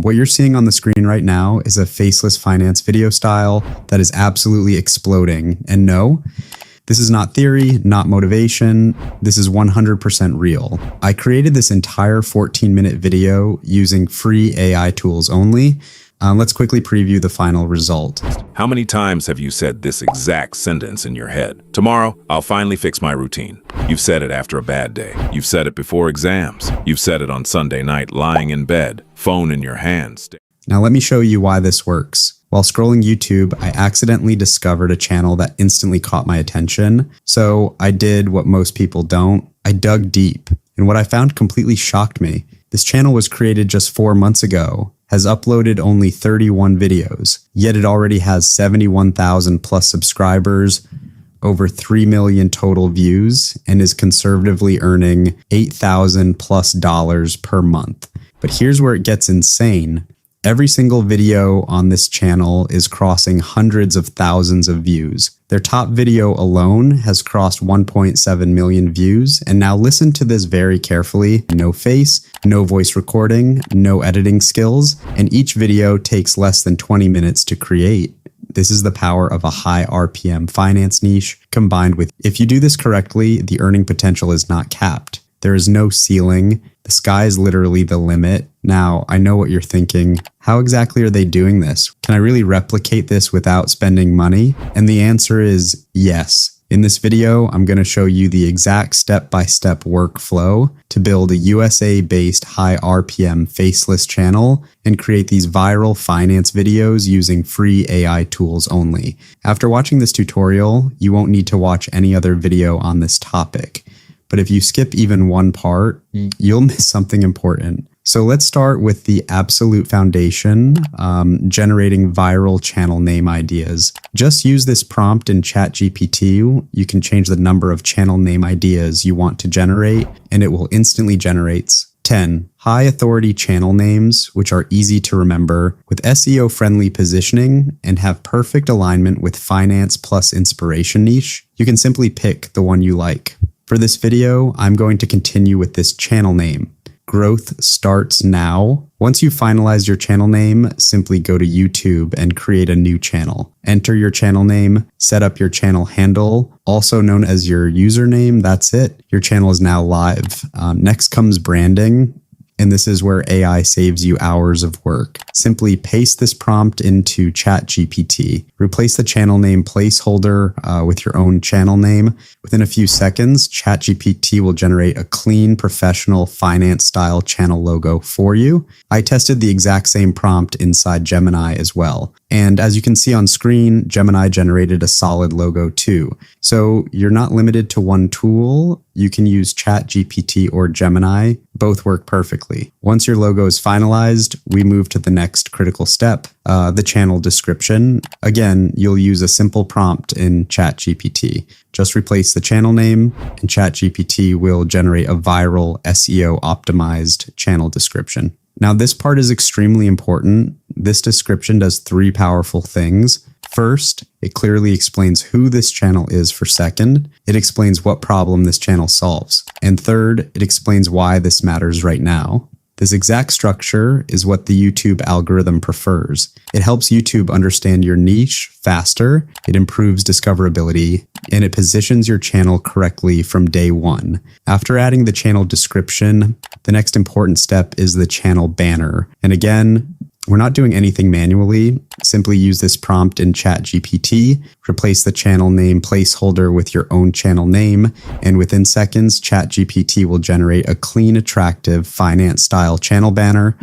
What you're seeing on the screen right now is a faceless finance video style that is absolutely exploding. And no, this is not theory, not motivation. This is 100% real. I created this entire 14-minute video using free AI tools only. Let's quickly preview the final result. How many times have you said this exact sentence in your head? Tomorrow, I'll finally fix my routine. You've said it after a bad day. You've said it before exams. You've said it on Sunday night, lying in bed, phone in your hands. Now let me show you why this works. While scrolling YouTube, I accidentally discovered a channel that instantly caught my attention. So I did what most people don't. I dug deep, and what I found completely shocked me. This channel was created just 4 months ago, has uploaded only 31 videos, yet it already has 71,000 plus subscribers, over 3 million total views, and is conservatively earning $8,000 plus per month. But here's where it gets insane. Every single video on this channel is crossing hundreds of thousands of views. Their top video alone has crossed 1.7 million views. And now listen to this very carefully. No face, no voice recording, no editing skills, and each video takes less than 20 minutes to create. This is the power of a high RPM finance niche combined with, if you do this correctly, the earning potential is not capped. There is no ceiling. The sky is literally the limit. Now, I know what you're thinking. How exactly are they doing this? Can I really replicate this without spending money? And the answer is yes. In this video, I'm going to show you the exact step-by-step workflow to build a USA-based high RPM faceless channel and create these viral finance videos using free AI tools only. After watching this tutorial, you won't need to watch any other video on this topic. But if you skip even one part, you'll miss something important. So let's start with the absolute foundation, generating viral channel name ideas. Just use this prompt in ChatGPT. You can change the number of channel name ideas you want to generate, and it will instantly generate 10 high authority channel names, which are easy to remember, with SEO friendly positioning and have perfect alignment with finance plus inspiration niche. You can simply pick the one you like. For this video, I'm going to continue with this channel name. Growth starts now. Once you've finalized your channel name, simply go to YouTube and create a new channel. Enter your channel name, set up your channel handle, also known as your username. That's it. Your channel is now live. Next comes branding. And this is where AI saves you hours of work. Simply paste this prompt into ChatGPT. Replace the channel name placeholder with your own channel name. Within a few seconds, ChatGPT will generate a clean, professional, finance-style channel logo for you. I tested the exact same prompt inside Gemini as well. And as you can see on screen, Gemini generated a solid logo too. So you're not limited to one tool. You can use ChatGPT or Gemini. Both work perfectly. Once your logo is finalized, we move to the next critical step, the channel description. Again, you'll use a simple prompt in ChatGPT. Just replace the channel name, and ChatGPT will generate a viral SEO optimized channel description. Now, this part is extremely important. This description does 3 powerful things. First, it clearly explains who this channel is for second. It explains what problem this channel solves. And third, it explains why this matters right now. This exact structure is what the YouTube algorithm prefers. It helps YouTube understand your niche faster, it improves discoverability, and it positions your channel correctly from day one. After adding the channel description, the next important step is the channel banner. And again, we're not doing anything manually. Simply use this prompt in ChatGPT, replace the channel name placeholder with your own channel name, and within seconds, ChatGPT will generate a clean, attractive, finance-style channel banner.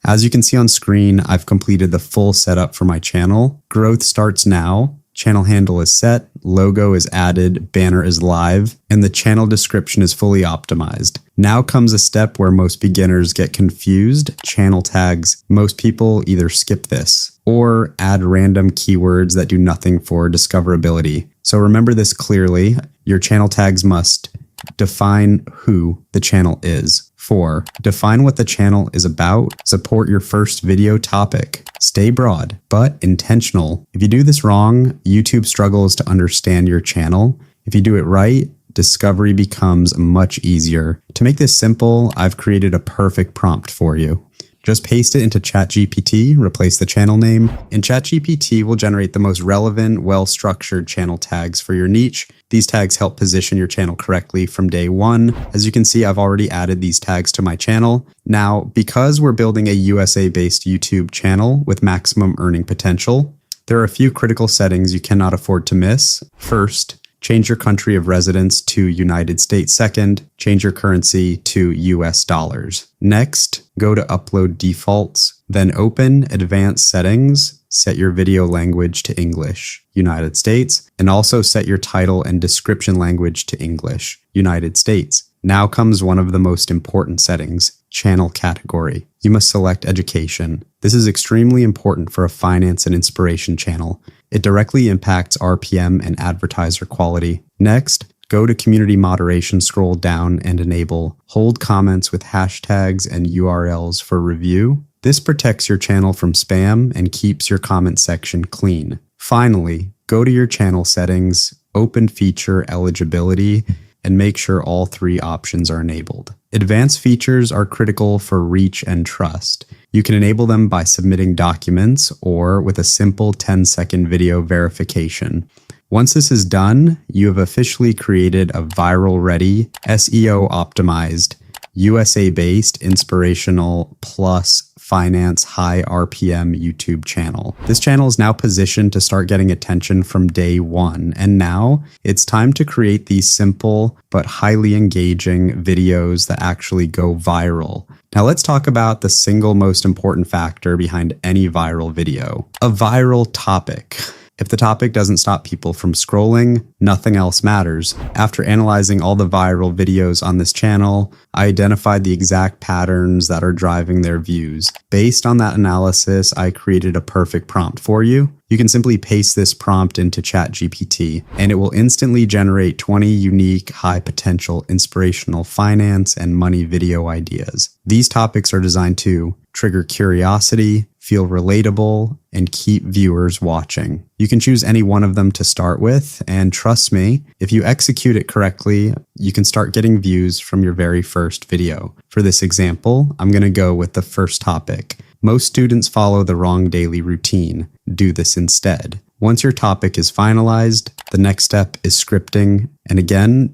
As you can see on screen, I've completed the full setup for my channel. Growth starts now. Channel handle is set, logo is added, banner is live, and the channel description is fully optimized. Now comes a step where most beginners get confused, channel tags. Most people either skip this or add random keywords that do nothing for discoverability. So remember this clearly. Your channel tags must define who the channel is. 4. Define what the channel is about. Support your first video topic. Stay broad, but intentional. If you do this wrong, YouTube struggles to understand your channel. If you do it right, discovery becomes much easier. To make this simple, I've created a perfect prompt for you. Just paste it into ChatGPT, replace the channel name, and ChatGPT will generate the most relevant, well-structured channel tags for your niche. These tags help position your channel correctly from day one. As you can see, I've already added these tags to my channel. Now, because we're building a USA-based YouTube channel with maximum earning potential, there are a few critical settings you cannot afford to miss. First, change your country of residence to United States. Second, change your currency to US dollars. Next, go to Upload Defaults, then open Advanced Settings, set your video language to English, United States, and also set your title and description language to English, United States. Now comes one of the most important settings, channel category. You must select education. This is extremely important for a finance and inspiration channel. It directly impacts RPM and advertiser quality. Next, go to community moderation, scroll down and enable. Hold comments with hashtags and URLs for review. This protects your channel from spam and keeps your comment section clean. Finally, go to your channel settings, open feature eligibility, and make sure all three options are enabled. Advanced features are critical for reach and trust. You can enable them by submitting documents or with a simple 10-second video verification. Once this is done, you have officially created a viral-ready, SEO-optimized, USA-based, inspirational, plus finance high RPM YouTube channel. This channel is now positioned to start getting attention from day one, and now it's time to create these simple but highly engaging videos that actually go viral. Now let's talk about the single most important factor behind any viral video, a viral topic. If the topic doesn't stop people from scrolling, nothing else matters. After analyzing all the viral videos on this channel, I identified the exact patterns that are driving their views. Based on that analysis, I created a perfect prompt for you. You can simply paste this prompt into ChatGPT, and it will instantly generate 20 unique, high-potential, inspirational finance and money video ideas. These topics are designed to trigger curiosity, feel relatable, and keep viewers watching. You can choose any one of them to start with, and trust me, if you execute it correctly, you can start getting views from your very first video. For this example, I'm going to go with the first topic. Most students follow the wrong daily routine. Do this instead. Once your topic is finalized, the next step is scripting. And again,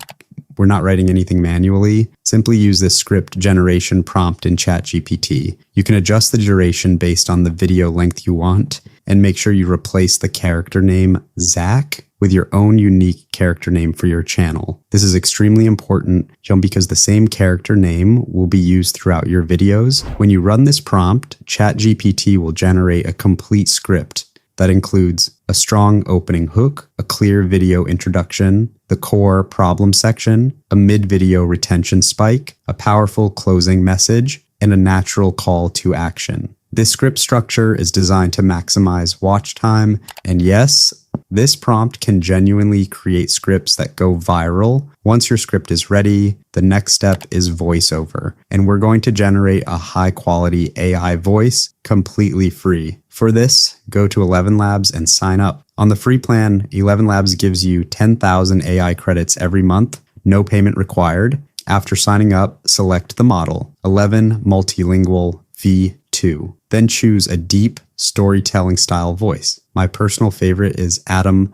we're not writing anything manually. Simply use this script generation prompt in ChatGPT. You can adjust the duration based on the video length you want, and make sure you replace the character name Zach with your own unique character name for your channel. This is extremely important because the same character name will be used throughout your videos. When you run this prompt, ChatGPT will generate a complete script that includes a strong opening hook, a clear video introduction, the core problem section, a mid-video retention spike, a powerful closing message, and a natural call to action. This script structure is designed to maximize watch time, and yes, this prompt can genuinely create scripts that go viral. Once your script is ready, the next step is voiceover, and we're going to generate a high-quality AI voice completely free. For this, go to 11 Labs and sign up. On the free plan, 11 Labs gives you 10,000 AI credits every month, no payment required. After signing up, select the model, 11 Multilingual V2. Then choose a deep storytelling style voice. My personal favorite is Adam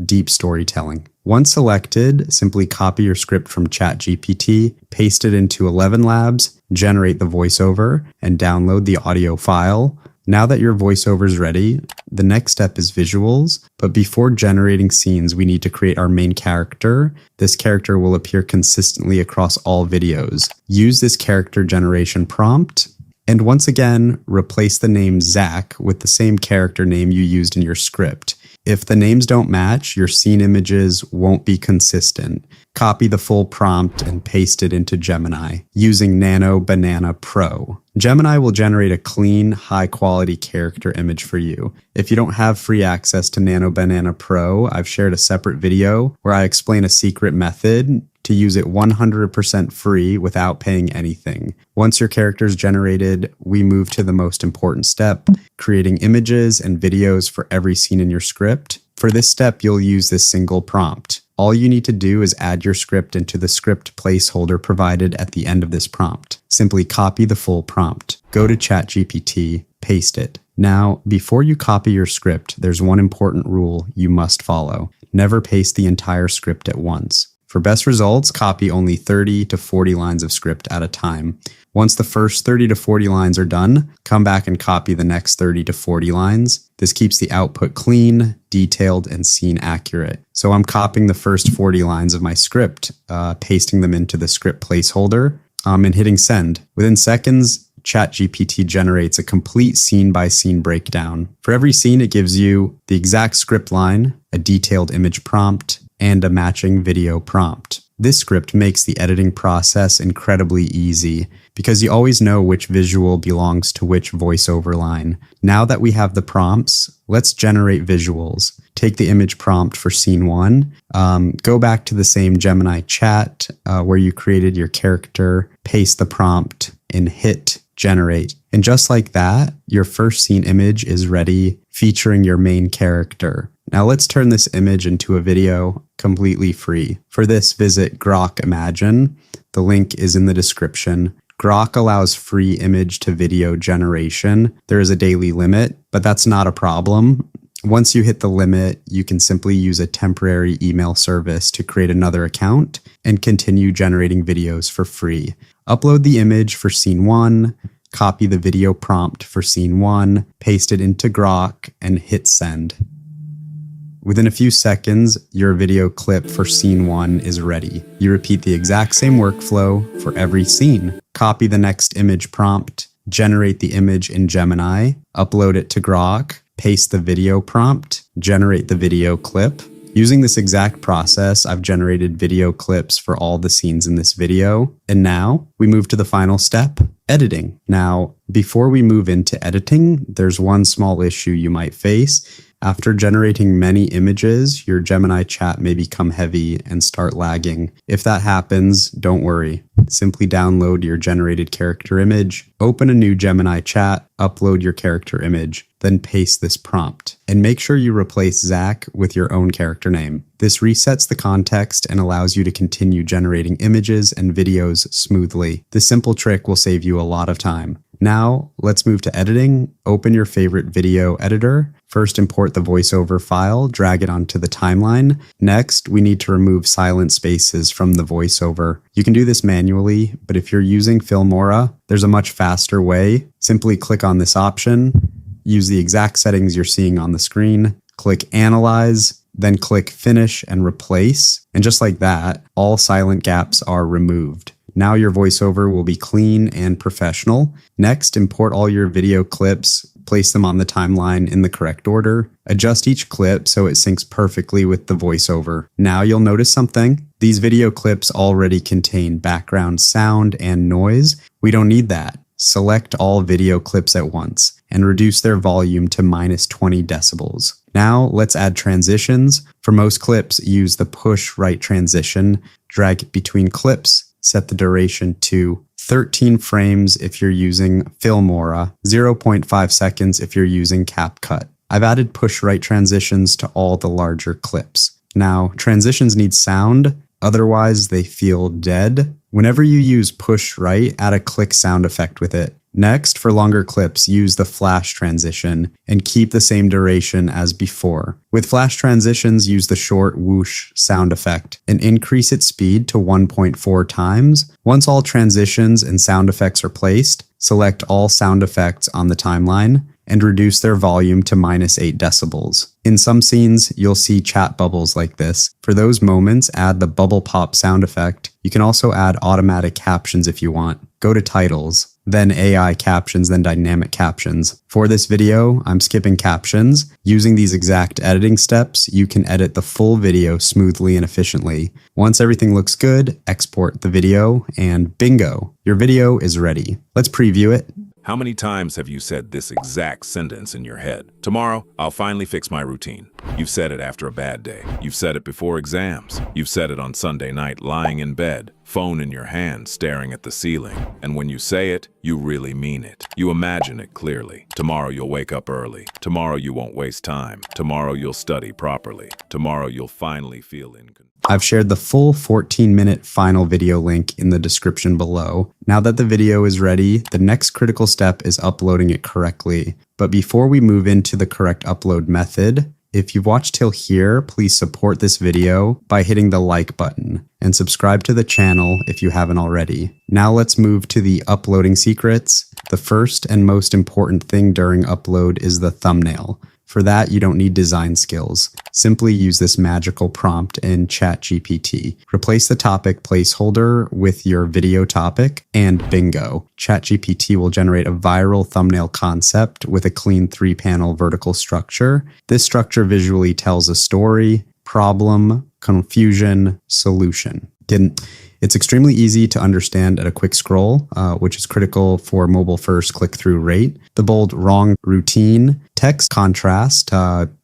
Deep Storytelling. Once selected, simply copy your script from ChatGPT, paste it into 11 Labs, generate the voiceover, and download the audio file. Now that your voiceover is ready, the next step is visuals, but before generating scenes, we need to create our main character. This character will appear consistently across all videos. Use this character generation prompt, and once again, replace the name Zach with the same character name you used in your script. If the names don't match, your scene images won't be consistent. Copy the full prompt and paste it into Gemini using Nano Banana Pro. Gemini will generate a clean, high-quality character image for you. If you don't have free access to Nano Banana Pro, I've shared a separate video where I explain a secret method to use it 100% free without paying anything. Once your character is generated, we move to the most important step, creating images and videos for every scene in your script. For this step, you'll use this single prompt. All you need to do is add your script into the script placeholder provided at the end of this prompt. Simply copy the full prompt. Go to ChatGPT, paste it. Now, before you copy your script, there's one important rule you must follow. Never paste the entire script at once. For best results, copy only 30 to 40 lines of script at a time. Once the first 30 to 40 lines are done, come back and copy the next 30 to 40 lines. This keeps the output clean, detailed, and scene accurate. So I'm copying the first 40 lines of my script, pasting them into the script placeholder, and hitting send. Within seconds, ChatGPT generates a complete scene-by-scene breakdown. For every scene, it gives you the exact script line, a detailed image prompt, and a matching video prompt. This script makes the editing process incredibly easy because you always know which visual belongs to which voiceover line. Now that we have the prompts, let's generate visuals. Take the image prompt for scene 1, go back to the same Gemini chat where you created your character, paste the prompt, and hit generate. And just like that, your first scene image is ready, featuring your main character. Now let's turn this image into a video completely free. For this, visit Grok Imagine. The link is in the description. Grok allows free image to video generation. There is a daily limit, but that's not a problem. Once you hit the limit, you can simply use a temporary email service to create another account and continue generating videos for free. Upload the image for scene 1, copy the video prompt for scene 1, paste it into Grok, and hit send. Within a few seconds, your video clip for scene 1 is ready. You repeat the exact same workflow for every scene. Copy the next image prompt, generate the image in Gemini, upload it to Grok, paste the video prompt, generate the video clip. Using this exact process, I've generated video clips for all the scenes in this video. And now we move to the final step, editing. Now, before we move into editing, there's one small issue you might face. After generating many images, your Gemini chat may become heavy and start lagging. If that happens, don't worry. Simply download your generated character image, open a new Gemini chat, upload your character image, then paste this prompt. And make sure you replace Zach with your own character name. This resets the context and allows you to continue generating images and videos smoothly. This simple trick will save you a lot of time. Now, let's move to editing. Open your favorite video editor. First, import the voiceover file, drag it onto the timeline. Next, we need to remove silent spaces from the voiceover. You can do this manually, but if you're using Filmora, there's a much faster way. Simply click on this option, use the exact settings you're seeing on the screen, click Analyze, then click Finish and Replace. And just like that, all silent gaps are removed. Now your voiceover will be clean and professional. Next, import all your video clips, place them on the timeline in the correct order. Adjust each clip so it syncs perfectly with the voiceover. Now you'll notice something. These video clips already contain background sound and noise. We don't need that. Select all video clips at once and reduce their volume to -20 decibels. Now let's add transitions. For most clips, use the push right transition. Drag it between clips. Set the duration to 13 frames if you're using Filmora, 0.5 seconds if you're using CapCut. I've added push right transitions to all the larger clips. Now, transitions need sound, otherwise they feel dead. Whenever you use push right, add a click sound effect with it. Next, for longer clips, use the flash transition and keep the same duration as before. With flash transitions, use the short whoosh sound effect and increase its speed to 1.4 times. Once all transitions and sound effects are placed, select all sound effects on the timeline and reduce their volume to -8 decibels. In some scenes, you'll see chat bubbles like this. For those moments, add the bubble pop sound effect. You can also add automatic captions if you want. Go to titles, then AI captions, then dynamic captions. For this video, I'm skipping captions. Using these exact editing steps, you can edit the full video smoothly and efficiently. Once everything looks good, export the video, and bingo, your video is ready. Let's preview it. How many times have you said this exact sentence in your head? Tomorrow, I'll finally fix my routine. You've said it after a bad day. You've said it before exams. You've said it on Sunday night lying in bed, phone in your hand, staring at the ceiling. And when you say it, you really mean it. You imagine it clearly. Tomorrow you'll wake up early. Tomorrow you won't waste time. Tomorrow you'll study properly. Tomorrow you'll finally feel in control. I've shared the full 14-minute final video link in the description below. Now that the video is ready, the next critical step is uploading it correctly. But before we move into the correct upload method, if you've watched till here, please support this video by hitting the like button and subscribe to the channel if you haven't already. Now let's move to the uploading secrets. The first and most important thing during upload is the thumbnail. For that, you don't need design skills. Simply use this magical prompt in ChatGPT. Replace the topic placeholder with your video topic, and bingo. ChatGPT will generate a viral thumbnail concept with a clean 3-panel vertical structure. This structure visually tells a story, problem, confusion, solution. It's extremely easy to understand at a quick scroll, which is critical for mobile-first click-through rate. The bold, wrong routine, text contrast,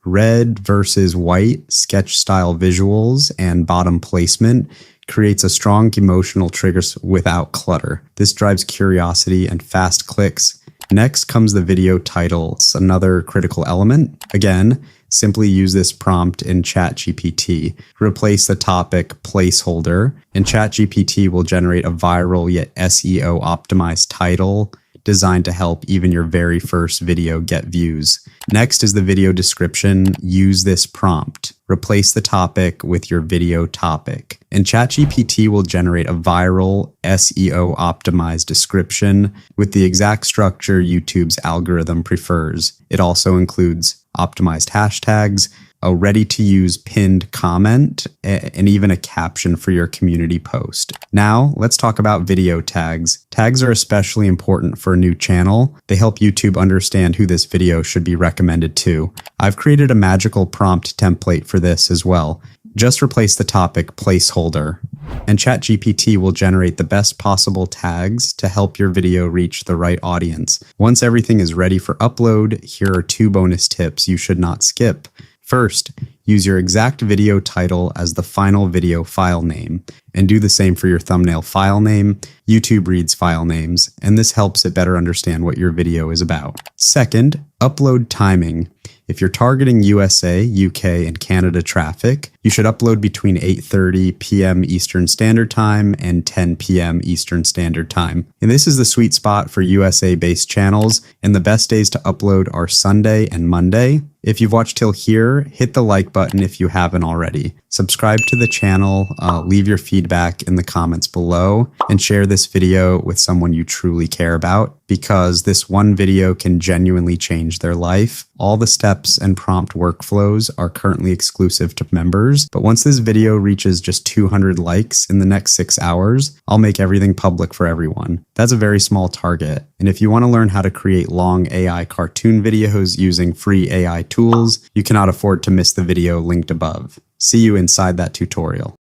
red versus white, sketch-style visuals, and bottom placement creates a strong emotional triggers without clutter. This drives curiosity and fast clicks. Next comes the video title, another critical element. Again, simply use this prompt in ChatGPT. Replace the topic placeholder, and ChatGPT will generate a viral yet SEO optimized title designed to help even your very first video get views. Next is the video description. Use this prompt. Replace the topic with your video topic. And ChatGPT will generate a viral SEO optimized description with the exact structure YouTube's algorithm prefers. It also includes optimized hashtags, a ready-to-use pinned comment, and even a caption for your community post. Now, let's talk about video tags. Tags are especially important for a new channel. They help YouTube understand who this video should be recommended to. I've created a magical prompt template for this as well. Just replace the topic placeholder, and ChatGPT will generate the best possible tags to help your video reach the right audience. Once everything is ready for upload, here are 2 bonus tips you should not skip. First, use your exact video title as the final video file name, and do the same for your thumbnail file name. YouTube reads file names, and this helps it better understand what your video is about. Second, upload timing. If you're targeting USA, UK, and Canada traffic, you should upload between 8:30 p.m. Eastern Standard Time and 10 p.m. Eastern Standard Time. And this is the sweet spot for USA-based channels, and the best days to upload are Sunday and Monday. If you've watched till here, hit the like button if you haven't already. Subscribe to the channel, leave your feedback in the comments below, and share this video with someone you truly care about, because this one video can genuinely change their life. All the steps and prompt workflows are currently exclusive to members, but once this video reaches just 200 likes in the next 6 hours, I'll make everything public for everyone. That's a very small target, and if you want to learn how to create long AI cartoon videos using free AI tools, you cannot afford to miss the video linked above. See you inside that tutorial.